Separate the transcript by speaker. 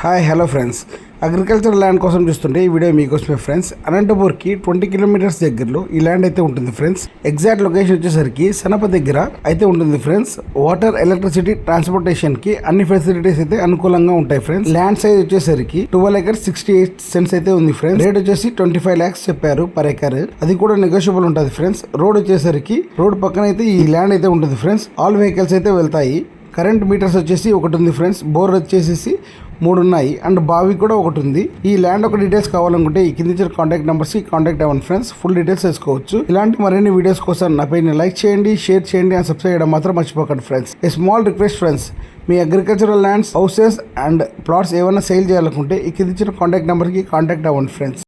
Speaker 1: Hi hello friends, agriculture land కోసం చూస్తుంటే ఈ వీడియో మీకోసమే ఫ్రెండ్స్. అనంతపూర్కి 20 కిలోమీటర్స్ దగ్గరలో ఈ ల్యాండ్ అయితే ఉంటుంది ఫ్రెండ్స్. ఎగ్జాక్ట్ లొకేషన్ వచ్చేసరికి సనప దగ్గర అయితే ఉంటుంది ఫ్రెండ్స్. వాటర్, ఎలక్ట్రిసిటీ, ట్రాన్స్పోర్టేషన్ కి అన్ని ఫెసిలిటీస్ అయితే అనుకూలంగా ఉంటాయి ఫ్రెండ్స్. ల్యాండ్ సైజ్ వచ్చేసరికి 12 acres 68 cents అయితే ఉంది ఫ్రెండ్స్. రేట్ వచ్చేసి 25 lakhs చెప్పారు పర్ ఎకర్. అది కూడా నెగోషియబుల్ ఉంటుంది ఫ్రెండ్స్. రోడ్ వచ్చేసరికి రోడ్ పక్కన అయితే ఈ ల్యాండ్ అయితే ఉంటుంది ఫ్రెండ్స్. ఆల్ వెహికల్స్ అయితే వెళ్తాయి. కరెంట్ మీటర్స్ వచ్చేసి ఒకటి ఉంది ఫ్రెండ్స్. బోర్ వచ్చేసి 3 ఉన్నాయి అండ్ బావి కూడా ఒకటి ఉంది. ఈ ల్యాండ్ ఒక డీటెయిల్స్ కావాలనుకుంటే ఈ కింద ఇచ్చిన కాంటాక్ట్ నెంబర్స్ కి కాంటాక్ట్ అవ్వండి ఫ్రెండ్స్. ఫుల్ డీటెయిల్స్ తెలుసుకోవచ్చు. ఇలాంటి మరిన్ని వీడియోస్ కోసం నా పేజ్ని లైక్ చేయండి, షేర్ చేయండి అండ్ సబ్స్క్రైబ్ చేయడం మాత్రం మర్చిపోకండి friends. A small request friends, me agricultural lands, houses and plots ఏమైనా సేల్ చేయాలనుకుంటే ఈ కింద ఇచ్చిన కాంటాక్ట్ నెంబర్కి కాంటాక్ట్ అవ్వండి ఫ్రెండ్స్.